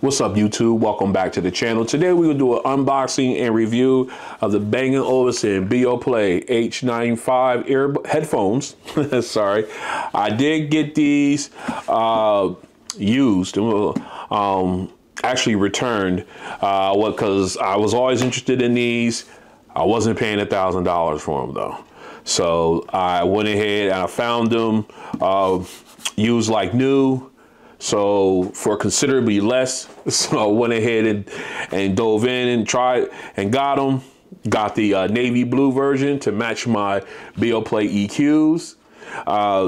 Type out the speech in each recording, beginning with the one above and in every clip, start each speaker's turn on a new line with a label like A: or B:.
A: What's up, YouTube? Welcome back to the channel. Today we're gonna do an unboxing and review of the Bang & Olufsen Beoplay H95 headphones. Sorry, I did get these used, actually returned, because I was always interested in these. I wasn't paying $1,000 for them though, so I went ahead and I found them used like new. So for considerably less, so I went ahead and dove in and tried and got them. Got the navy blue version to match my Beoplay EQs.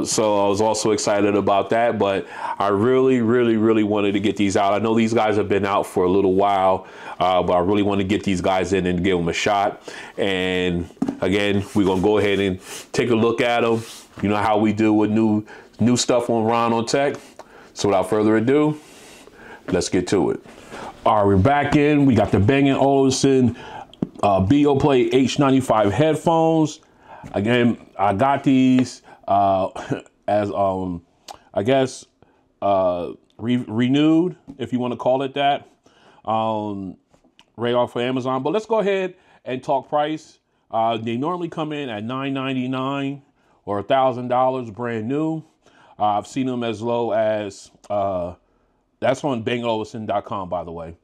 A: So I was also excited about that, but I really wanted to get these out. I know these guys have been out for a little while, but I really want to get these guys in and give them a shot. And again, we're gonna go ahead and take a look at them. You know how we do with new stuff on RonOnTech. So without further ado, let's get to it. All right, we're back in. We got the Bang & Olufsen Beoplay H95 headphones. Again, I got these as I guess renewed, if you want to call it that, right off of Amazon. But let's go ahead and talk price. They normally come in at $999 or $1,000 brand new. I've seen them as low as, that's on bangolufsen.com, by the way.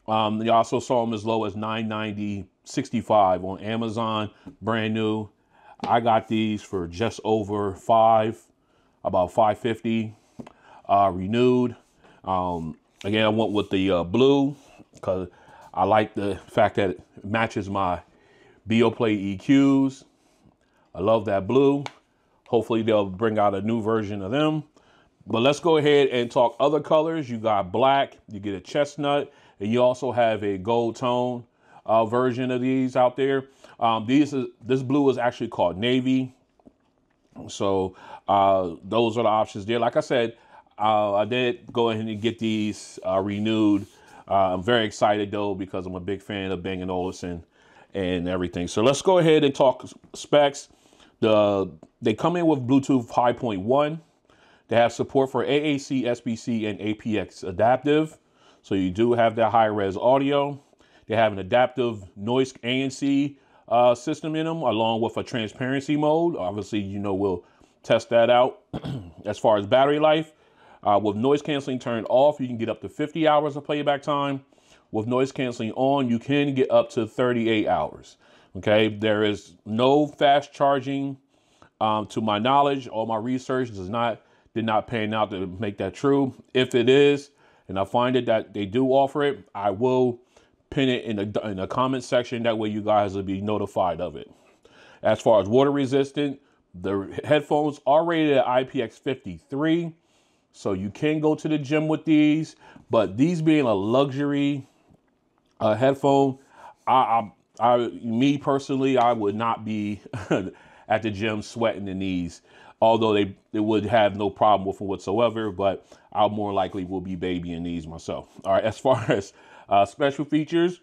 A: You also saw them as low as $990.65 on Amazon, brand new. I got these for just over about $550, renewed. Again, I went with the blue because I like the fact that it matches my Beoplay EQs. I love that blue. Hopefully they'll bring out a new version of them. But let's go ahead and talk other colors. You got black, you get a chestnut, and you also have a gold tone version of these out there. This blue is actually called navy. So those are the options there. Like I said, I did go ahead and get these renewed. I'm very excited though, because I'm a big fan of Bang & Olufsen and everything. So let's go ahead and talk specs. They come in with Bluetooth 5.1. They have support for AAC, SBC, and apx adaptive. So you do have that high res audio. They have an adaptive noise ANC system in them, along with a transparency mode. Obviously, you know, we'll test that out. As far as battery life, with noise canceling turned off, you can get up to 50 hours of playback time. With noise canceling on, you can get up to 38 hours. Okay, there is no fast charging to my knowledge. All my research did not pan out to make that true. If it is, and I find it that they do offer it, I will pin it in the comment section. That way you guys will be notified of it. As far as water resistant, the headphones are rated at IPX53. So you can go to the gym with these, but these being a luxury headphone, me personally, I would not be at the gym sweating in these, although they would have no problem with it whatsoever, but I more likely will be babying these myself. All right, as far as special features,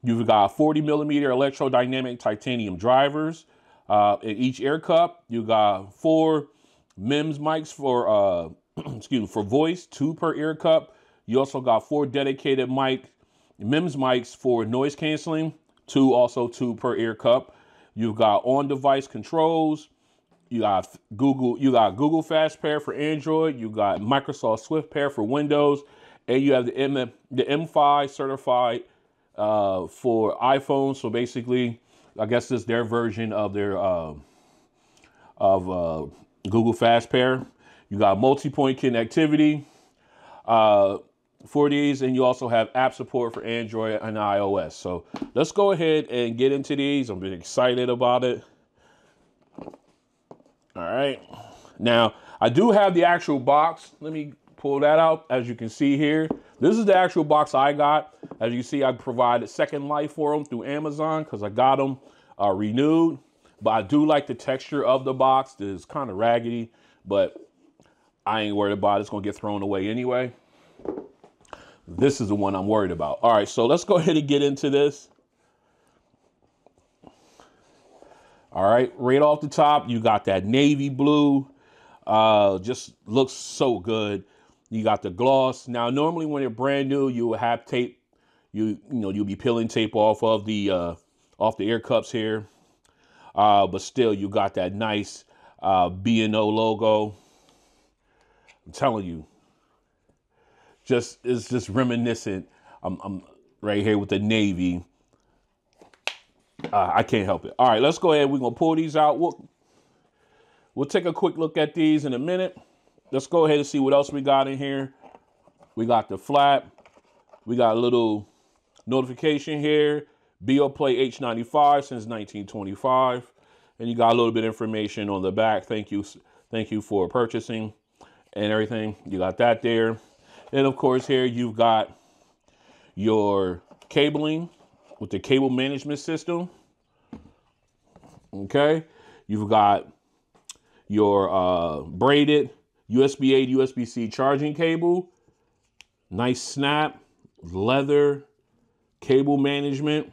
A: you've got 40mm electrodynamic titanium drivers. In each ear cup, you got 4 MEMS mics for, excuse me, for voice, 2 per ear cup. You also got 4 dedicated MEMS mics for noise canceling. 2 per ear cup. You've got on-device controls. You got Google Fast Pair for Android. You got Microsoft Swift Pair for Windows, and you have the M5 certified for iPhone. So basically, I guess this is their version of their Google Fast Pair. You got multi-point connectivity for these, and you also have app support for Android and iOS. So let's go ahead and get into these. I'm really excited about it. All right, now I do have the actual box. Let me pull that out. As you can see here, this is the actual box I got. As you see, I provided second life for them through Amazon because I got them renewed. But I do like the texture of the box. It's kind of raggedy, but I ain't worried about it. It's gonna get thrown away anyway. This is the one I'm worried about. All right, so let's go ahead and get into this. All right, right off the top, you got that navy blue. Just looks so good. You got the gloss. Now, normally when they're brand new, you will have tape. You'll be peeling tape off of the ear cups here. But still, you got that nice B&O logo. I'm telling you, it's just reminiscent. I'm right here with the navy. I can't help it. All right, let's go ahead. We're gonna pull these out. We'll take a quick look at these in a minute. Let's go ahead and see what else we got in here. We got the flap. We got a little notification here. Beoplay H95 since 1925. And you got a little bit of information on the back. Thank you for purchasing and everything. You got that there. And of course here you've got your cabling with the cable management system. Okay. You've got your braided USB-A to USB-C charging cable. Nice snap, leather, cable management,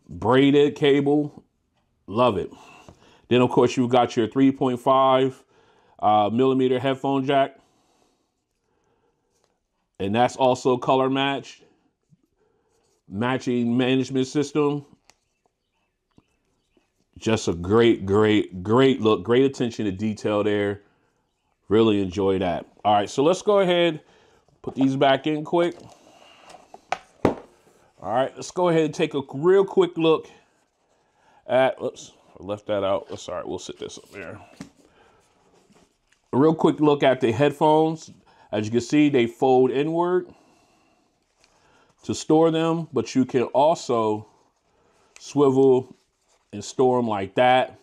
A: braided cable. Love it. Then, of course, you've got your 3.5 millimeter headphone jack. And that's also color matched. Matching management system. Just a great look. Great attention to detail there. Really enjoy that. All right, so let's go ahead, put these back in quick. All right, let's go ahead and take a real quick look at, oops, I left that out. That's all right, we'll sit this up there. A real quick look at the headphones. As you can see, they fold inward to store them, but you can also swivel and store them like that.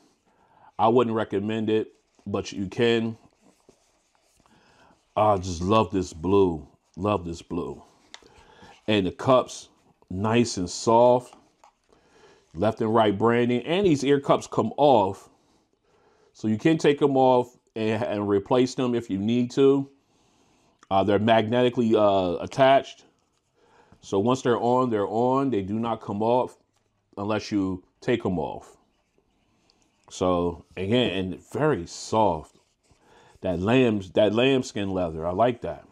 A: I wouldn't recommend it, but you can. I just love this blue. Love this blue. And the cups, nice and soft. Left and right branding. And these ear cups come off. So you can take them off and replace them if you need to. They're magnetically attached. So once they're on, they're on. They do not come off unless you take them off. So again, and very soft. That lambskin leather. I like that.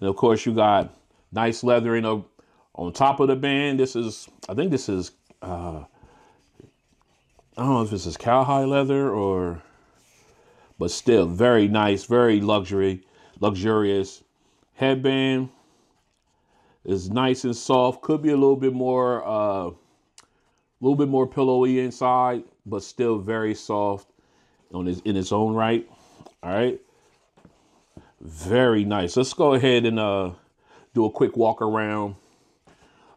A: And of course, you got nice leathering on top of the band. I think this is, I don't know if this is cowhide leather but still very nice, very luxurious headband. Is nice and soft. Could be a little bit more pillowy inside, but still very soft in its own right. All right. Very nice. Let's go ahead and do a quick walk around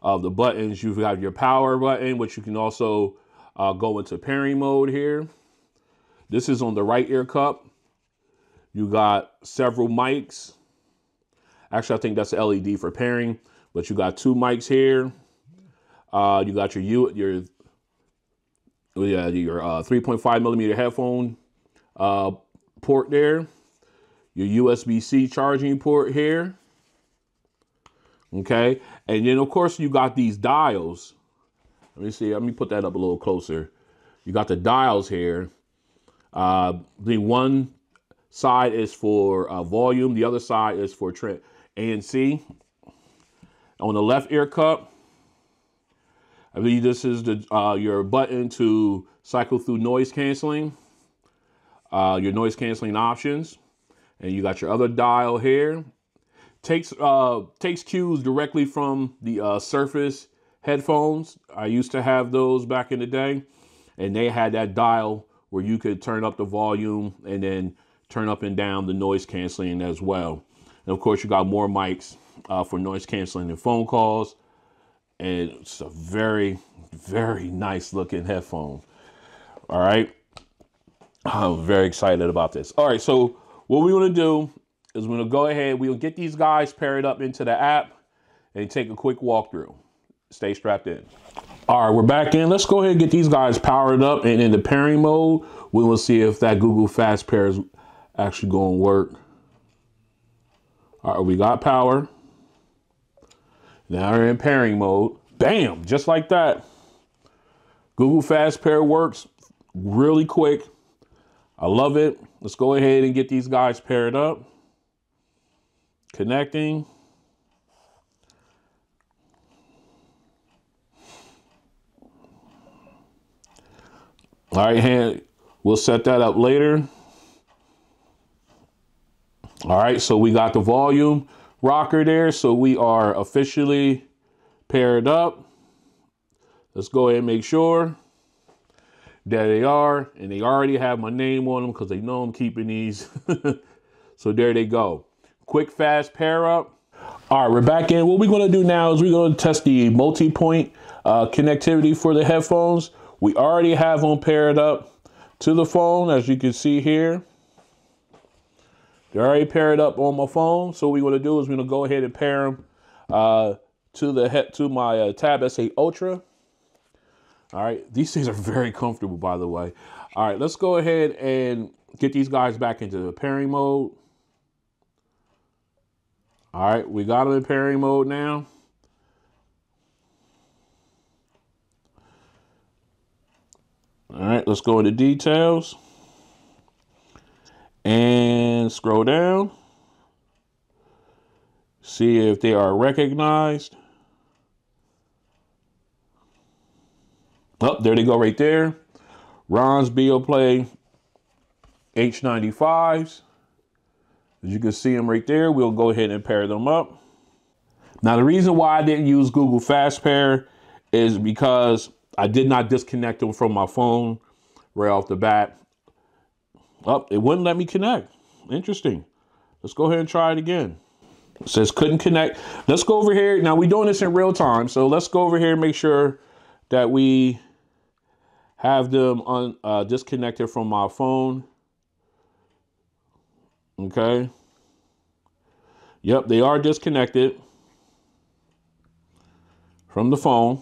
A: of the buttons. You've got your power button, which you can also go into pairing mode here. This is on the right ear cup. You got several mics. Actually, I think that's the LED for pairing, but you got two mics here. You got your 3.5 millimeter headphone port there. Your USB-C charging port here. Okay. And then, of course, you got these dials. Let me see. Let me put that up a little closer. You got the dials here. The one side is for volume. The other side is for ANC. On the left ear cup, I believe this is your button to cycle through noise canceling. Your noise canceling options. And you got your other dial here. Takes cues directly from the Surface headphones. I used to have those back in the day, and they had that dial where you could turn up the volume and then turn up and down the noise canceling as well. And of course, you got more mics for noise canceling and phone calls. And it's a very, very nice looking headphone. All right. I'm very excited about this. All right. So what we want to do is we're going to go ahead. We'll get these guys paired up into the app and take a quick walkthrough. Stay strapped in. All right, we're back in. Let's go ahead and get these guys powered up and in the pairing mode. We will see if that Google Fast Pair is actually going to work. All right, we got power. Now we're in pairing mode. Bam, just like that. Google Fast Pair works really quick. I love it. Let's go ahead and get these guys paired up. Connecting. All right, we'll set that up later. All right, so we got the volume rocker there. So we are officially paired up. Let's go ahead and make sure. There they are. And they already have my name on them because they know I'm keeping these. So there they go. Quick, fast pair up. All right, we're back in. What we're going to do now is we're going to test the multi-point connectivity for the headphones. We already have them paired up to the phone, as you can see here. They're already paired up on my phone. So what we're going to do is we're going to go ahead and pair them to my Tab S8 Ultra. All right, these things are very comfortable, by the way. All right, let's go ahead and get these guys back into the pairing mode. All right, we got them in pairing mode now. All right, let's go into details and scroll down. See if they are recognized. Oh, there they go right there. Ron's Beoplay H95s. As you can see them right there, we'll go ahead and pair them up. Now, the reason why I didn't use Google Fast Pair is because I did not disconnect them from my phone right off the bat. Oh, it wouldn't let me connect. Interesting. Let's go ahead and try it again. It says couldn't connect. Let's go over here. Now, we're doing this in real time. So let's go over here and make sure that we have them disconnected from my phone. Okay. Yep, they are disconnected from the phone.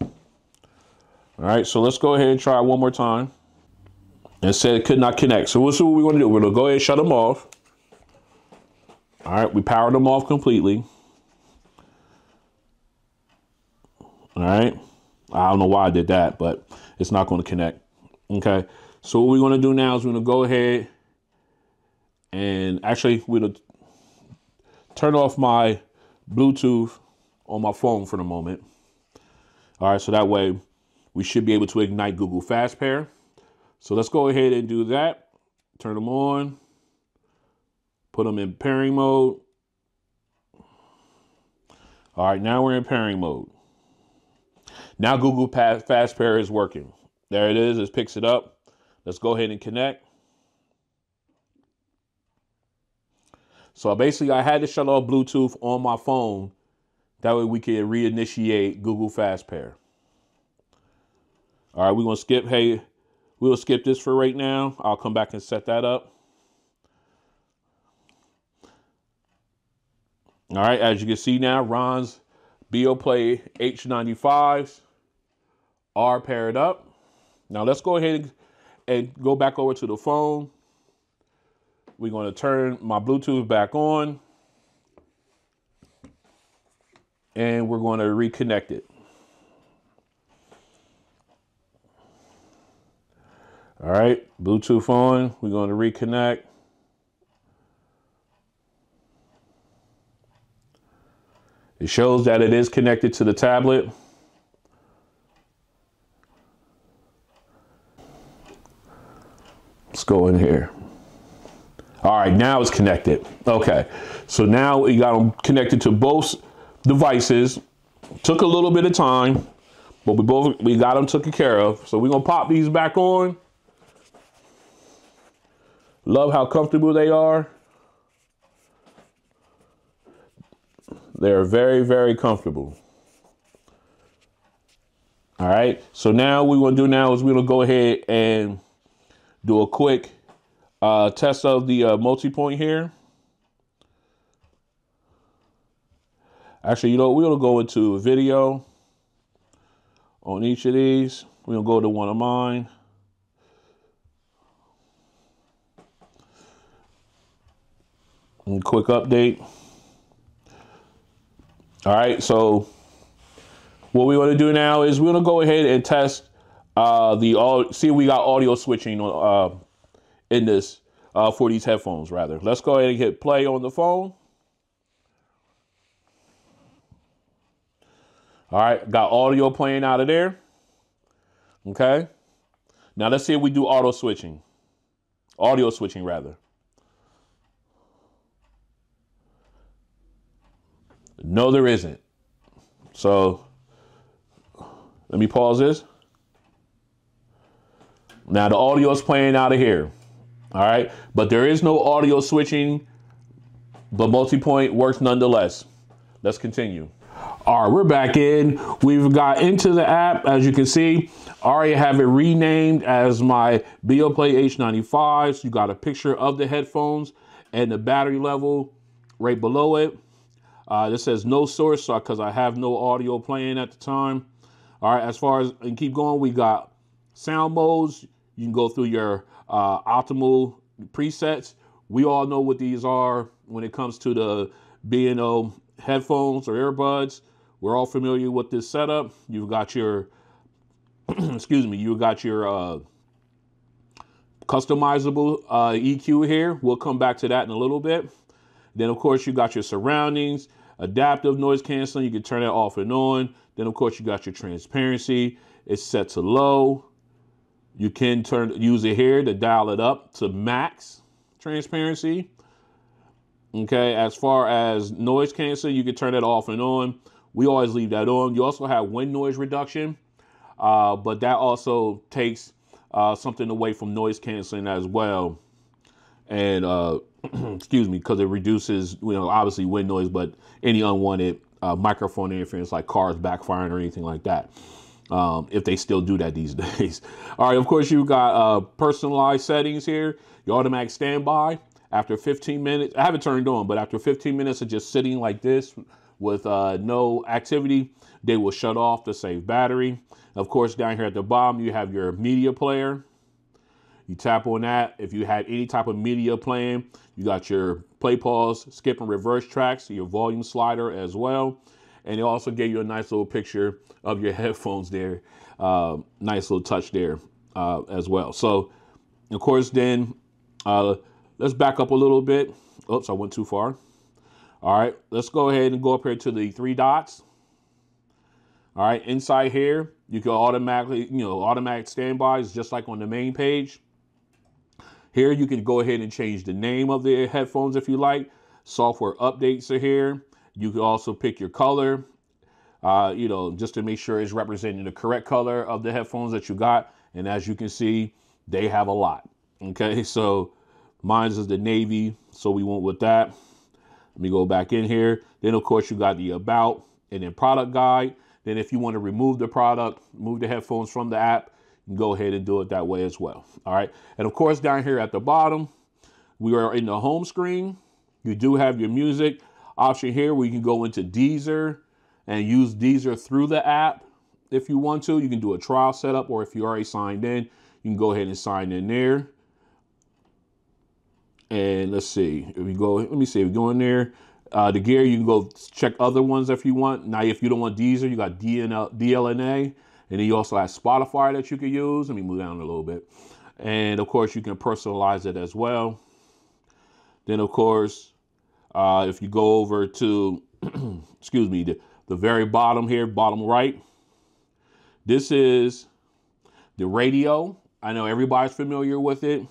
A: All right, so let's go ahead and try one more time. It said it could not connect. So what's what we're going to do? We're going to go ahead and shut them off. All right, we powered them off completely. All right. I don't know why I did that, but it's not going to connect. Okay. So what we're going to do now is we're going to go ahead and actually we're going to turn off my Bluetooth on my phone for the moment. All right. So that way we should be able to ignite Google Fast Pair. So let's go ahead and do that. Turn them on. Put them in pairing mode. All right. Now we're in pairing mode. Now Google Fast Pair is working. There it is. It picks it up. Let's go ahead and connect. So basically, I had to shut off Bluetooth on my phone. That way we can reinitiate Google Fast Pair. All right, we're going to skip. Hey, we'll skip this for right now. I'll come back and set that up. All right, as you can see now, Ron's Beoplay H95s are paired up. Now let's go ahead and go back over to the phone. We're going to turn my Bluetooth back on. And we're going to reconnect it. All right, Bluetooth on. We're going to reconnect. It shows that it is connected to the tablet. Let's go in here. All right, now it's connected. Okay, so now we got them connected to both devices. Took a little bit of time, but we got them taken care of. So we're gonna pop these back on. Love how comfortable they are. They're very, very comfortable. All right, so now what we're gonna do now is we're gonna go ahead and do a quick test of the Multipoint here. Actually, you know, we're gonna go into a video on each of these. We're gonna go to one of mine. And quick update. All right, so what we want to do now is we're gonna go ahead and test see if we got audio switching in this for these headphones rather. Let's go ahead and hit play on the phone. All right, got audio playing out of there. Okay. Now let's see if we do audio switching rather. No, there isn't. So let me pause this. Now the audio is playing out of here. All right, but there is no audio switching, but Multipoint works nonetheless. Let's continue. All right, we're back in. We've got into the app. As you can see, I already have it renamed as my Beoplay H95. So you got a picture of the headphones and the battery level right below it. This says no source because I have no audio playing at the time. All right, as far as, and keep going, we got sound modes. You can go through your optimal presets. We all know what these are when it comes to the B&O headphones or earbuds. We're all familiar with this setup. You've got your, excuse me, you got your customizable EQ here. We'll come back to that in a little bit. Then, of course, you got your surroundings, adaptive noise canceling. You can turn that off and on. Then, of course, you got your transparency. It's set to low. You can use it here to dial it up to max transparency. Okay, as far as noise canceling, you can turn it off and on. We always leave that on. You also have wind noise reduction, but that also takes something away from noise canceling as well. And excuse me, because it reduces, obviously wind noise, but any unwanted microphone interference like cars backfiring or anything like that. If they still do that these days. All right, of course, you've got personalized settings here. Your automatic standby. After 15 minutes, I have it turned on, but after 15 minutes of just sitting like this with no activity, they will shut off to save battery. Of course, down here at the bottom, you have your media player. You tap on that. If you had any type of media playing, you got your play, pause, skip, and reverse tracks, your volume slider as well. And it also gave you a nice little picture of your headphones there. Nice little touch there as well. So, of course, then let's back up a little bit. Oops, I went too far. All right, let's go ahead and go up here to the three dots. All right, inside here, you can automatically, automatic standbys just like on the main page. Here, you can go ahead and change the name of the headphones if you like. Software updates are here. You can also pick your color, just to make sure it's representing the correct color of the headphones that you got. And as you can see, they have a lot. Okay, so mine is the navy, so we went with that. Let me go back in here. Then, of course, you got the about and then product guide. Then if you want to remove the product, move the headphones from the app, you can go ahead and do it that way as well. All right. And, of course, down here at the bottom, we are in the home screen. You do have your music option here where you can go into Deezer and use Deezer through the app if you want to. You can do a trial setup, or if you already signed in, you can go ahead and sign in there. And let's see, if we go, let me see, if we go in there, the gear, you can go check other ones if you want. Now, if you don't want Deezer, you got DLNA, and then you also have Spotify that you can use. Let me move down a little bit. And of course, you can personalize it as well. Then, of course, if you go over to, excuse me, the very bottom here, bottom right, this is the radio. I know everybody's familiar with it.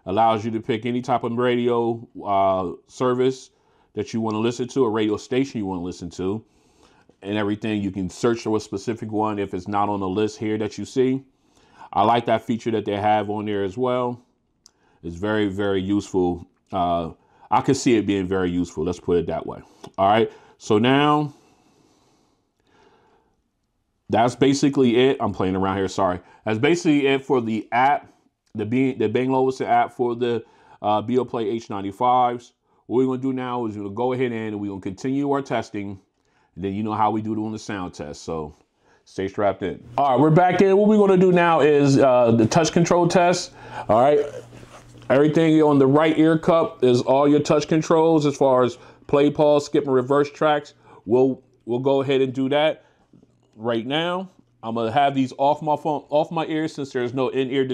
A: Allows you to pick any type of radio service that you want to listen to, a radio station you want to listen to, and everything. You can search for a specific one if it's not on the list here that you see. I like that feature that they have on there as well. It's very, very useful. I could see it being very useful. Let's put it that way. All right. So now that's basically it. I'm playing around here. Sorry. That's basically it for the app. The Bang & Olufsen app for the Beoplay H95s. What we're going to do now is we're going to go ahead and we're going to continue our testing. And then you know how we do it on the sound test. So stay strapped in. All right, we're back in. What we're going to do now is the touch control test. All right. Everything on the right ear cup is all your touch controls as far as play, pause, skip, and reverse tracks. We'll go ahead and do that right now. I'm going to have these off my ears since there's no in-ear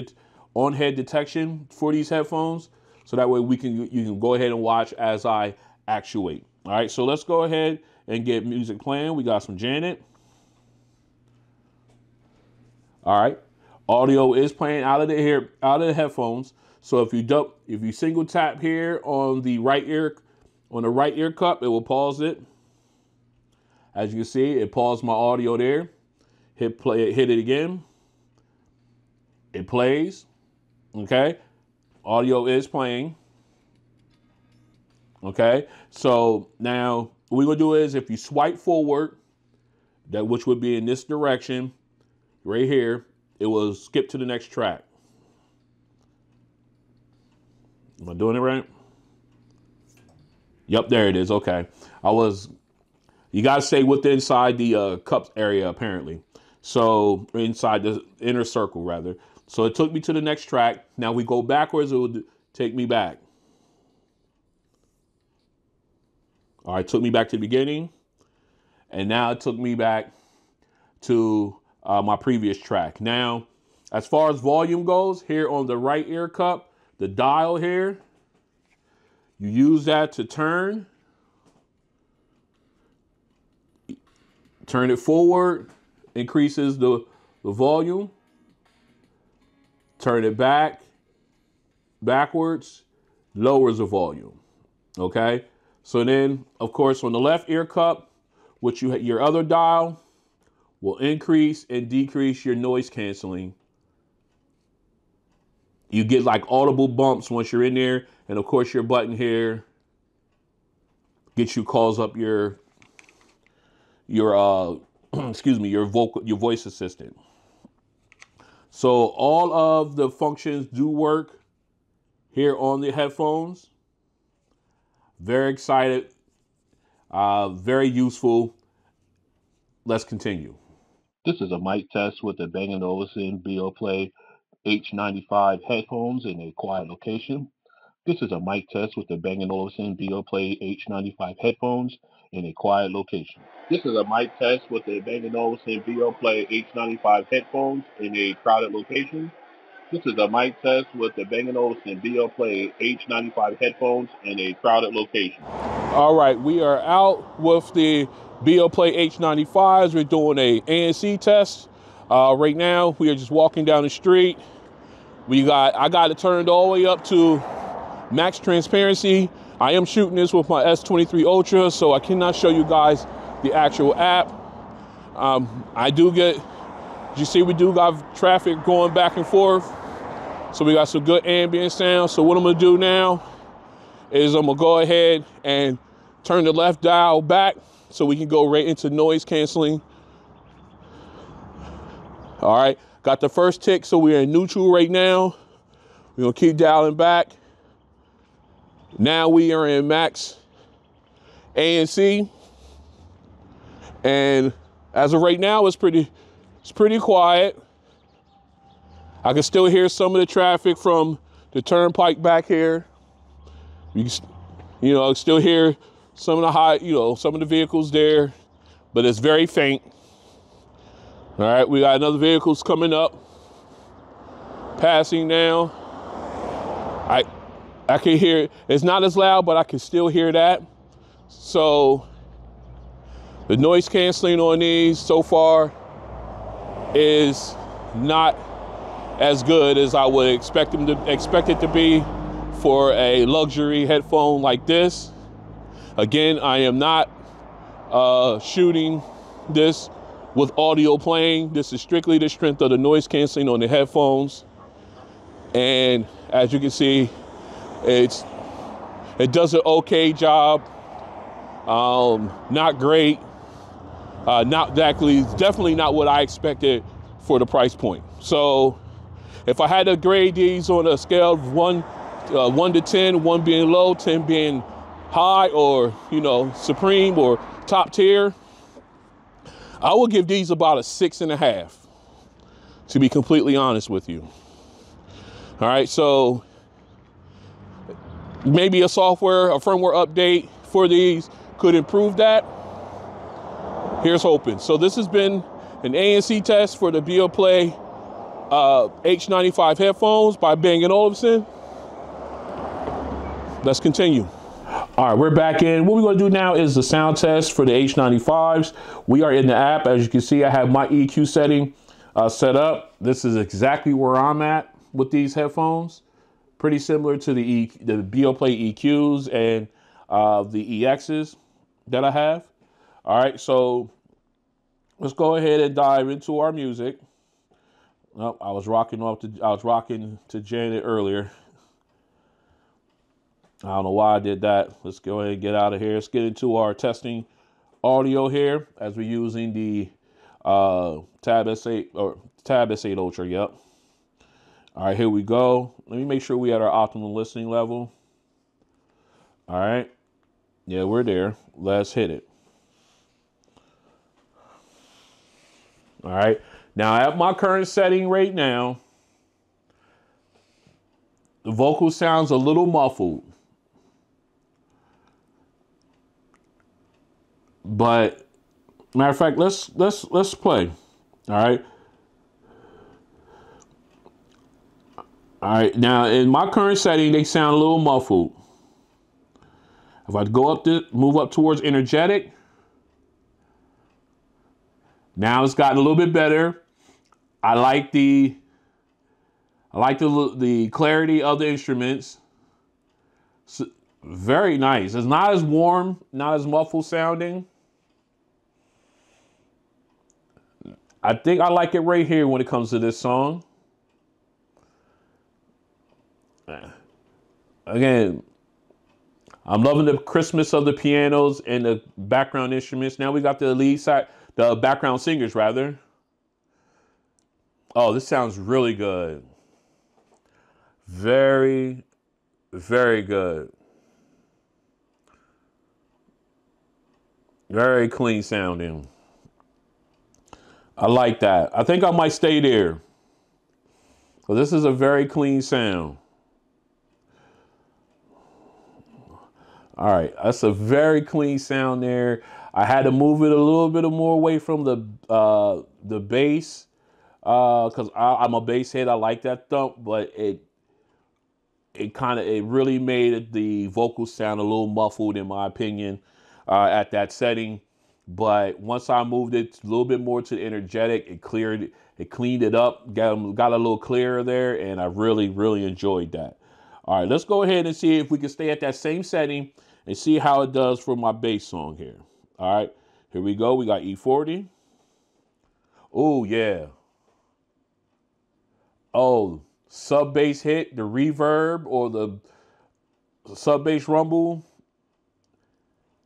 A: on-head detection for these headphones, so that way you can go ahead and watch as I actuate. All right, so let's go ahead and get music playing. We got some Janet. All right. Audio is playing out of the headphones. So if you single tap here on the right ear cup, it will pause it. As you can see, it paused my audio there. Hit play, hit it again. It plays. Okay. Audio is playing. Okay. So now what we're gonna do is if you swipe forward, which would be in this direction, right here, it will skip to the next track. Am I doing it right? Yep, there it is. Okay. You got to stay inside the cups area, apparently. So inside the inner circle, rather. So it took me to the next track. Now we go backwards, it will take me back. All right, took me back to the beginning. And now it took me back to my previous track. Now, as far as volume goes, here on the right ear cup, the dial here, you use that to turn it forward, increases the volume, turn it backwards, lowers the volume. Okay. So then, of course, on the left ear cup, your other dial will increase and decrease your noise canceling. You get like audible bumps once you're in there. And of course, your button here calls up your excuse me, your voice assistant. So all of the functions do work here on the headphones. Very excited, very useful. Let's continue.
B: This is a mic test with the Bang & Olufsen Beoplay H95 headphones in a quiet location. This is a mic test with the Bang & Olufsen Beoplay H95 headphones in a quiet location. This is a mic test with the Bang & Olufsen Beoplay H95 headphones in a crowded location. This is a mic test with the Bang & Olufsen Beoplay H95 headphones in a crowded location.
A: All right, we are out with the Beoplay H95s. We're doing a ANC test. Right now, we are just walking down the street. I got it turned all the way up to max transparency. I am shooting this with my S23 Ultra, so I cannot show you guys the actual app. You see we do got traffic going back and forth. So we got some good ambient sound. So what I'm gonna do now is I'm gonna go ahead and turn the left dial back so we can go right into noise canceling. All right, got the first tick, so we're in neutral right now. We're gonna keep dialing back. Now we are in max ANC. And as of right now, it's pretty quiet. I can still hear some of the traffic from the turnpike back here. You can, still hear some of some of the vehicles there, but it's very faint. All right, we got another vehicles coming up, passing now. I can hear it. It's not as loud, but I can still hear that. So the noise canceling on these so far is not as good as I would expect it to be for a luxury headphone like this. Again, I am not shooting this with audio playing. This is strictly the strength of the noise canceling on the headphones. And as you can see, it does an okay job. Not great. Not exactly, definitely not what I expected for the price point. So if I had to grade these on a scale of 1 to 10, 1 being low, 10 being high or, supreme or top tier, I will give these about a 6.5, to be completely honest with you. All right, so maybe a firmware update for these could improve that. Here's hoping. So this has been an ANC test for the Beoplay H95 headphones by Bang & Olufsen. Let's continue. All right, we're back in. What we're going to do now is the sound test for the H95s. We are in the app. As you can see, I have my EQ setting set up. This is exactly where I'm at with these headphones. Pretty similar to the Beoplay EQs and the EXs that I have. All right, so let's go ahead and dive into our music. Oh, I was rocking to Janet earlier. I don't know why I did that. Let's go ahead and get out of here. Let's get into our testing audio here as we're using the Tab S8 or Tab S8 Ultra. Yep. All right, here we go. Let me make sure we at our optimal listening level. All right. Yeah, we're there. Let's hit it. All right. Now, at my current setting right now, the vocal sounds a little muffled. But matter of fact, let's play. All right. All right. Now, in my current setting, they sound a little muffled. If I go up move up towards energetic, now it's gotten a little bit better. I like the clarity of the instruments. So, very nice. It's not as warm, not as muffled sounding. I think I like it right here when it comes to this song. Again, I'm loving the crispness of the pianos and the background instruments. Now we got the lead side, the background singers rather. Oh, this sounds really good. Very, very good. Very clean sounding. I like that. I think I might stay there. So this is a very clean sound. All right, that's a very clean sound there. I had to move it a little bit more away from the bass because I'm a bass head. I like that thump, but it really made the vocals sound a little muffled in my opinion at that setting. But once I moved it a little bit more to energetic, it cleaned it up, got a little clearer there, and I really, really enjoyed that. All right, let's go ahead and see if we can stay at that same setting and see how it does for my bass song here. All right, here we go. We got E40. Oh, yeah. Oh, sub bass hit, the reverb or the sub bass rumble.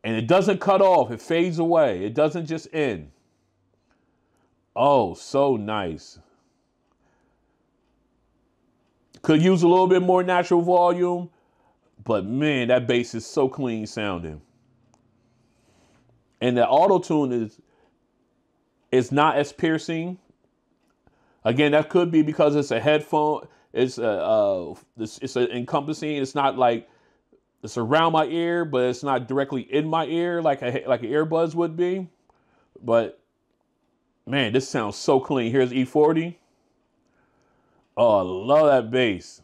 A: And it doesn't cut off. It fades away. It doesn't just end. Oh, so nice. Could use a little bit more natural volume, but man, that bass is so clean sounding. And the auto-tune is not as piercing. Again, that could be because it's a headphone. It's encompassing. It's not like it's around my ear, but it's not directly in my ear like an earbuds would be. But man, this sounds so clean. Here's E40. Oh, I love that bass.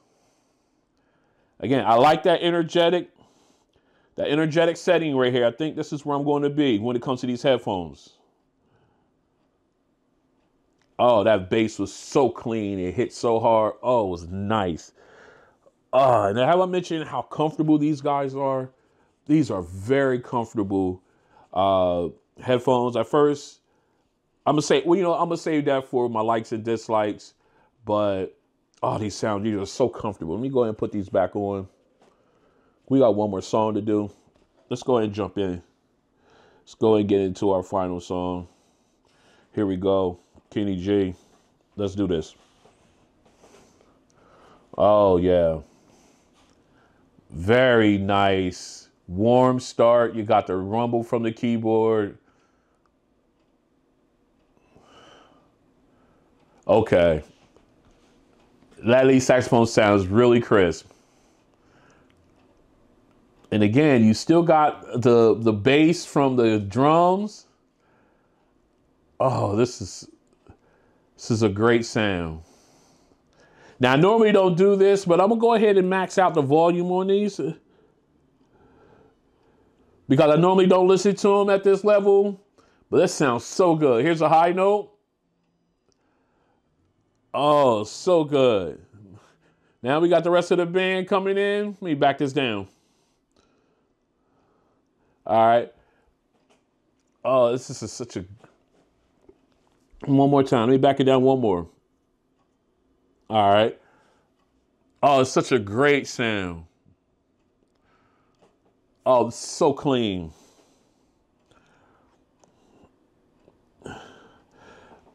A: Again, I like that energetic setting right here. I think this is where I'm going to be when it comes to these headphones. Oh, that bass was so clean. It hit so hard. Oh, it was nice. And have I mentioned how comfortable these guys are? These are very comfortable headphones. At first, I'm gonna save that for my likes and dislikes. But these are so comfortable. Let me go ahead and put these back on. We got one more song to do. Let's go ahead and jump in. Let's go ahead and get into our final song. Here we go. Kenny G. Let's do this. Oh, yeah. Very nice. Warm start. You got the rumble from the keyboard. Okay. That lead saxophone sounds really crisp. And again, you still got the bass from the drums. Oh, this is a great sound. Now, I normally don't do this, but I'm going to go ahead and max out the volume on these because I normally don't listen to them at this level, but this sounds so good. Here's a high note. Oh, so good. Now we got the rest of the band coming in. Let me back this down. All right. Oh, this is such a... One more time. Let me back it down one more. All right. Oh, it's such a great sound. Oh, it's so clean.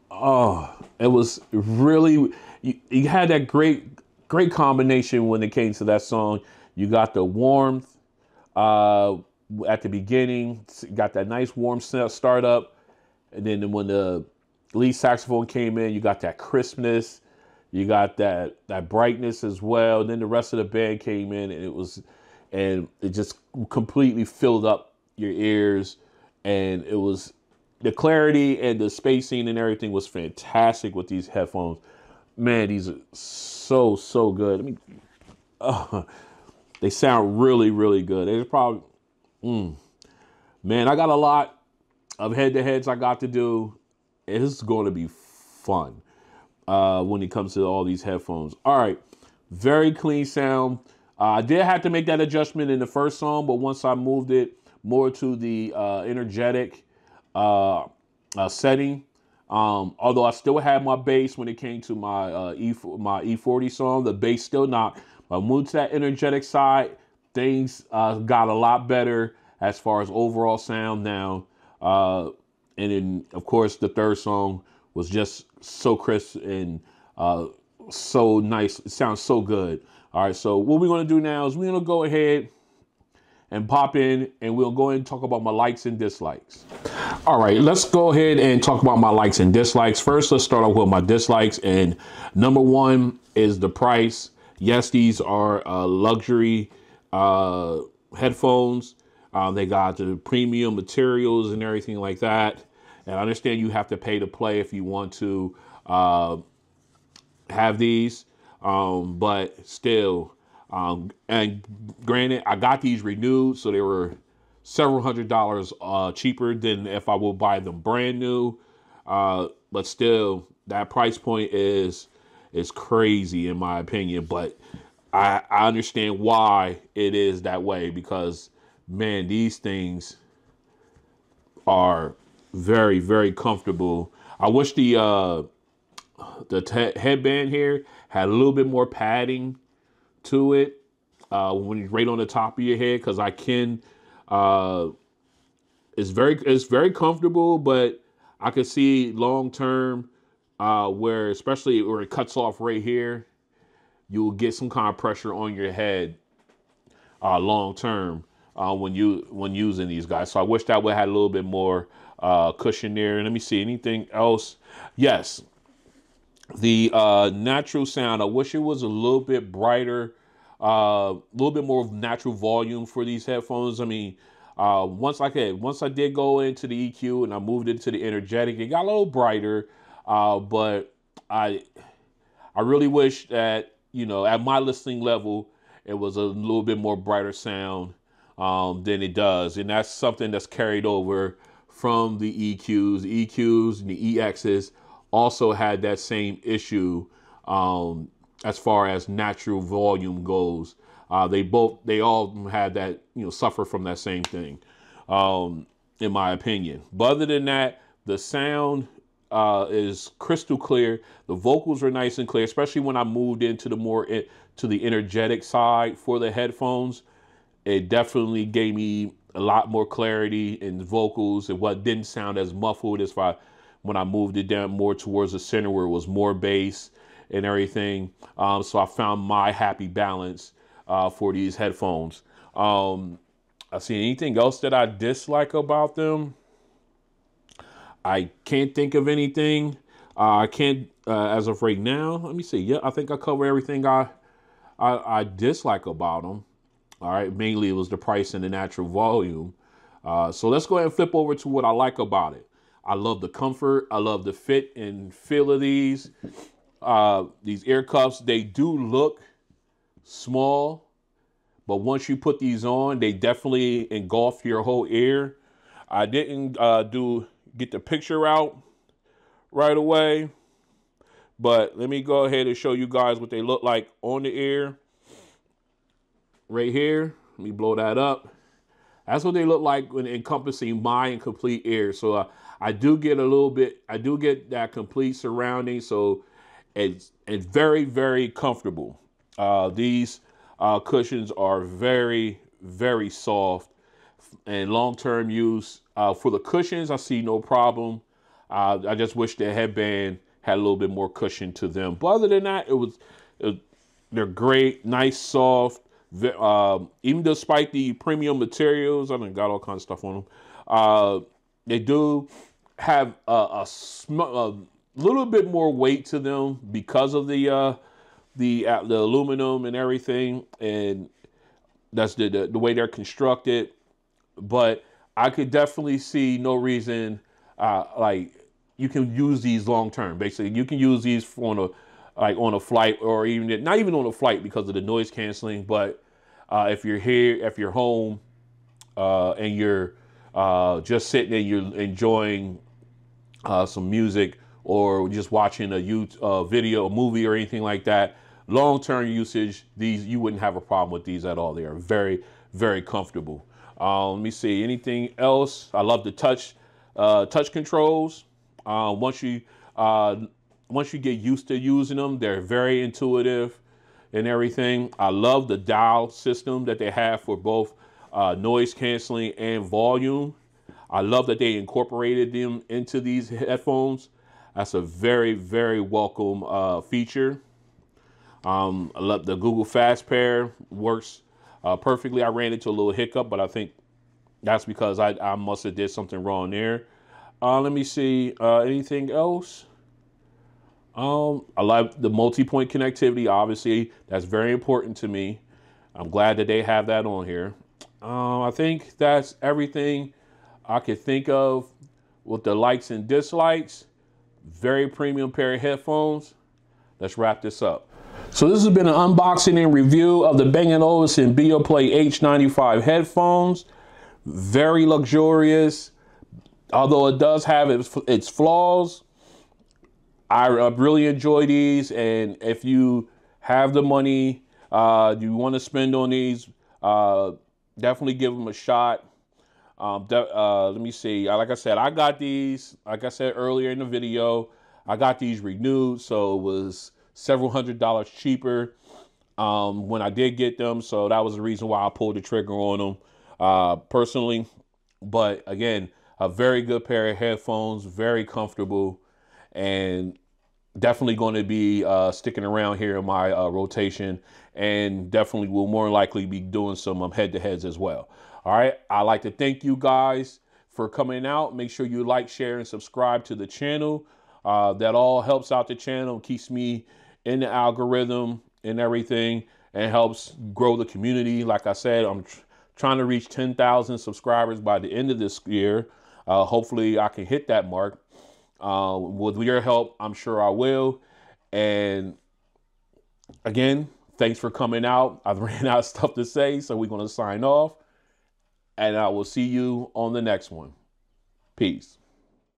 A: Oh, it was really... You had that great combination when it came to that song. You got the warmth at the beginning. Got that nice warm start up. And then when the lead saxophone came in, you got that crispness. You got that brightness as well. And then the rest of the band came in, and it just completely filled up your ears. And it was the clarity and the spacing and everything was fantastic with these headphones. Man, these are so good. I mean, they sound really, really good. It's probably, man, I got a lot of head-to-heads I got to do. It's going to be fun when it comes to all these headphones. All right, very clean sound. I did have to make that adjustment in the first song, but once I moved it more to the energetic setting, although I still had my bass when it came to my E40 song, the bass still not. But I moved to that energetic side. Things got a lot better as far as overall sound now. And then, of course, the third song was just so crisp and so nice. It sounds so good. All right, so what we're going to do now is we're going to go ahead and pop in, and we'll go ahead and talk about my likes and dislikes. All right, let's go ahead and talk about my likes and dislikes. First, let's start off with my dislikes. And number one is the price. Yes, these are luxury headphones. They got the premium materials and everything like that. And I understand you have to pay to play if you want to have these. But still, and granted, I got these renewed, so they were several $100s cheaper than if I would buy them brand new. But still, that price point is crazy in my opinion. But I understand why it is that way, because man, these things are very, very comfortable. I wish the headband here had a little bit more padding to it when you're right on the top of your head, because I can. It's very comfortable, but I could see long term where, especially where it cuts off right here, you will get some kind of pressure on your head long term when using these guys. So I wish that would have had a little bit more cushion there. And let me see anything else. Yes, the natural sound. I wish it was a little bit brighter, a little bit more of natural volume for these headphones. I mean, once I did go into the EQ and I moved it to the energetic, it got a little brighter. But I really wish that, at my listening level, it was a little bit more brighter sound than it does. And that's something that's carried over from the EQs. The EQs and the EXs also had that same issue as far as natural volume goes. They all had that, suffer from that same thing, in my opinion. But other than that, the sound is crystal clear. The vocals are nice and clear, especially when I moved into to the energetic side for the headphones. It definitely gave me a lot more clarity in the vocals, and what didn't sound as muffled as when I moved it down more towards the center where it was more bass and everything. So I found my happy balance for these headphones. I see anything else that I dislike about them? I can't think of anything. I can't as of right now. Let me see. Yeah, I think I covered everything I dislike about them. All right, mainly it was the price and the natural volume. So let's go ahead and flip over to what I like about it. I love the comfort. I love the fit and feel of these ear cuffs. They do look small, but once you put these on, they definitely engulf your whole ear. I didn't get the picture out right away, But let me go ahead and show you guys what they look like on the ear. Right here, let me blow that up. That's what they look like when encompassing my and complete ear. So I do get a little bit, I do get that complete surrounding. So it's very, very comfortable. These cushions are very, very soft and long-term use. For the cushions, I see no problem. I just wish the headband had a little bit more cushion to them. But other than that, they're great, nice, soft. Even despite the premium materials, I done got all kinds of stuff on them. They do have a little bit more weight to them because of the aluminum and everything, and that's the way they're constructed. But I could definitely see no reason like you can use these long term. Basically, you can use these on a flight, or even not even on a flight because of the noise canceling. But if you're here, if you're home, and you're just sitting and you're enjoying some music, or just watching a YouTube video, a movie, or anything like that, long-term usage, you wouldn't have a problem with these at all. They are very, very comfortable. Let me see, anything else? I love the touch controls. Once you get used to using them, they're very intuitive and everything. I love the dial system that they have for both noise canceling and volume. I love that they incorporated them into these headphones. That's a very, very welcome feature. I love the Google Fast Pair, works perfectly. I ran into a little hiccup, but I think that's because I must have did something wrong there. Let me see, anything else? I like the multi-point connectivity. Obviously, that's very important to me. I'm glad that they have that on here. I think that's everything I could think of with the likes and dislikes. Very premium pair of headphones. Let's wrap this up. So this has been an unboxing and review of the Bang & Olufsen Beoplay H95 headphones. Very luxurious. Although it does have its flaws, I really enjoy these. And if you have the money, you want to spend on these, definitely give them a shot. Let me see. Like I said, I got these, like I said earlier in the video, I got these renewed. So it was several $100s cheaper when I did get them. So that was the reason why I pulled the trigger on them personally. But again, a very good pair of headphones, very comfortable, and definitely going to be sticking around here in my rotation, and definitely will more likely be doing some head-to-heads as well. All right. I'd like to thank you guys for coming out. Make sure you like, share, and subscribe to the channel. That all helps out the channel, keeps me in the algorithm and everything, and helps grow the community. Like I said, I'm trying to reach 10,000 subscribers by the end of this year. Hopefully I can hit that mark. With your help, I'm sure I will. And again, thanks for coming out. I've ran out of stuff to say, so we're going to sign off. And I will see you on the next one. Peace.